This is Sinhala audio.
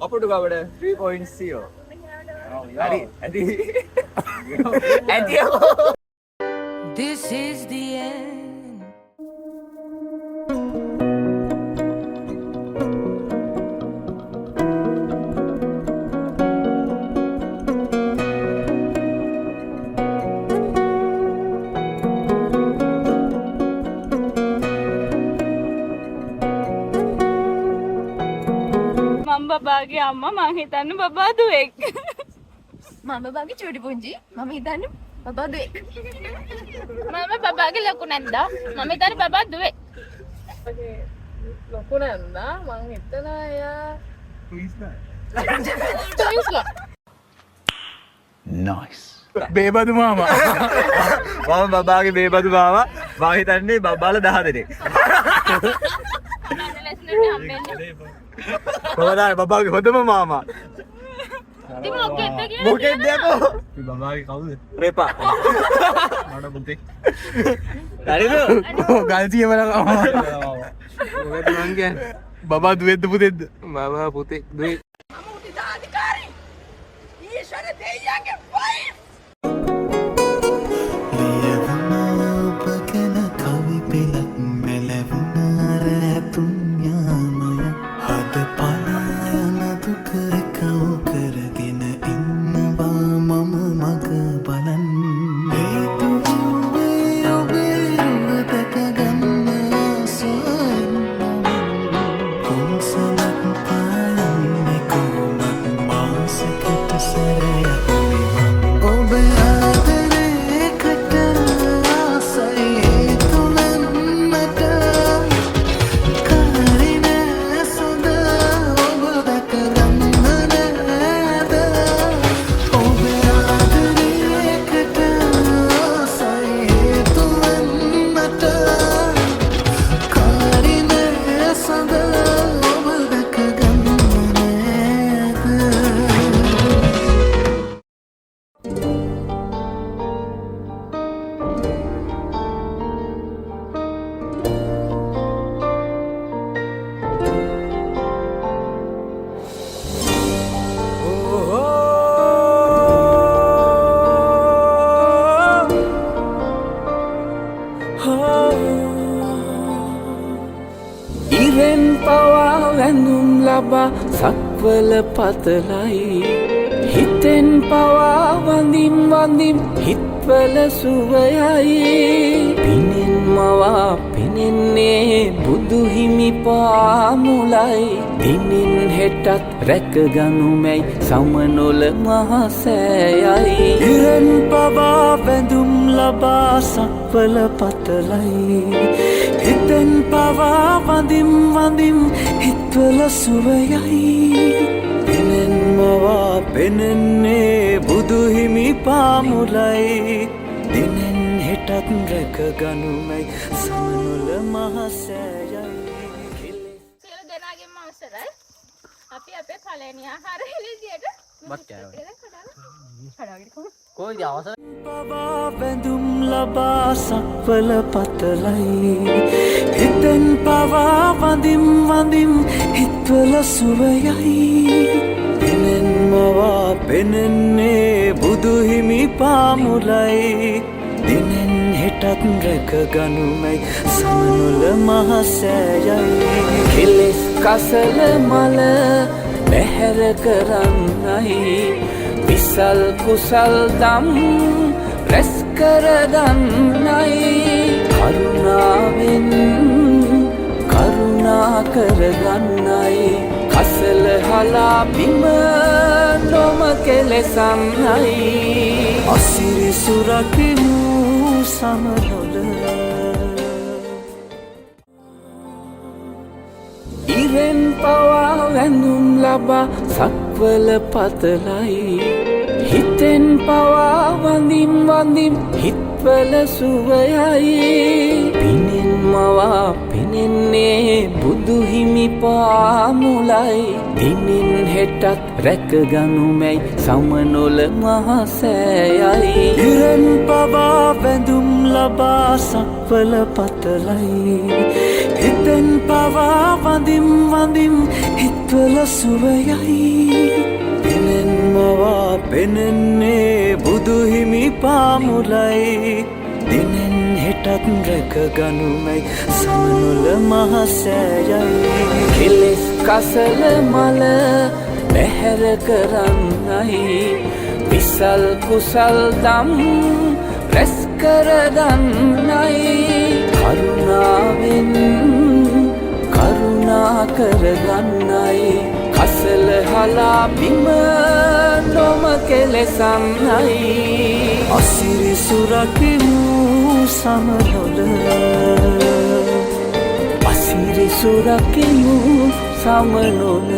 අපට ගවඩ 3.0 හරි ඇති ඇතියෝ This is the end. බබාගේ අම්මා මං හිතන්නේ බබා දුවෙක්. මම බබාගේ චූටි පුංචි මම හිතන්නේ බබා දුවෙක්. මම බබාගේ ලොකු නැන්දා මම හිතන්නේ බබා දුවෙක්. ලොකු නැන්දා මං හිතනවා එයා nice බේබදු මාමා මම බබාගේ බේබදු මාමා මම හිතන්නේ බබාලා 10 දෙනෙක් කොහොමද බබාගේ හොඳම මාමා ඉතින් මොකෙද්ද කියන්නේ මොකෙද්ද යකෝ බබාගේ කවුද රේපා මඩ පුතේ හරිද ගල්තිය වල මොකද මං කියන්නේ බබා දුවේද්ද පුතේද්ද බබා පුතේ දුවේ ඉරෙන් පවා වැඳුම් ලබා සක්වල පතලයි හිතෙන් පවා වඳින් වඳින් හිත්වල සුවයයි පිනෙන් මවා පෙනෙන්නේ බුදු හිමි පාමුලයි දිනෙන් හෙටත් රැකගනුමැයි සමනොල මහසෑයයි ඉරෙන් පවා වැඳුම් ලබා සක්වල පතලයි හිතෙන් පවා වඳින් වඳින් හිත්වල සුවයයි පිනෙන් මවා පෙනෙන්නේ බුදු හිමි පාමුලයි දිනෙන් හෙටත් රැකගනුමැයි සමනොල මහසෑයයි සියලු දෙනාගේම අවසරයි. අපි අපේ පළවෙනි ආහාර එළියට බත් කෑවා කඩාගෙන පවා වැඳුම් ලබා සක්වල පතලයි හිතෙන් පවා වඳින් වඳින් හිත්වල සුවයයි පිනෙන් මවා පෙනෙන්නේ බුදු හිමි පාමුලයි දිනෙන් හෙටත් රැකගනුමැයි සමනොල මහසෑයයි කෙලෙස් කසල මල බැහැර කරන්නයි විසල් කුසල් දම් රැස් කරගන්නයි කරුණාවෙන් කරුණා කරගන්නයි කසල හලා බිම නොම කෙලෙසන්නයි අසිරි සුරකිමු සමනොල ඉරෙන් පවා වැඳුම් ලබා සක්වල පතලයි හිතෙන් පවා වඳින් වඳින් හිත්වල සුවයයි පිනෙන් මවා පෙනෙන්නේ බුදු හිමි පාමුලයි දිනෙන් හෙටත් රැකගනුමැයි සමනොල මහසෑයයි ඉරෙන් පවා වැඳුම් ලබා සක්වල පතලයි හිතෙන් පවා වඳින් වඳින් හිත් හිත්වල සුවයයි පෙනෙන්මවා පෙනෙන්නේ බුදුහිමි පාමුලයි දිනෙන් හෙටත් රැකගනුමයි සමනොල මහසෑයයි කෙලෙස් කසල මල පැහැර කරන්නයි විසල් කුසල් දම් රැස් කරගන්නයි කරුණාවෙන් කරුණා කරගන්නයි කසල හලා බිම නොම කෙලෙසන්නයි අසිරි සුරකිමු සමනොල අසිරි සුරකිමු සමනොල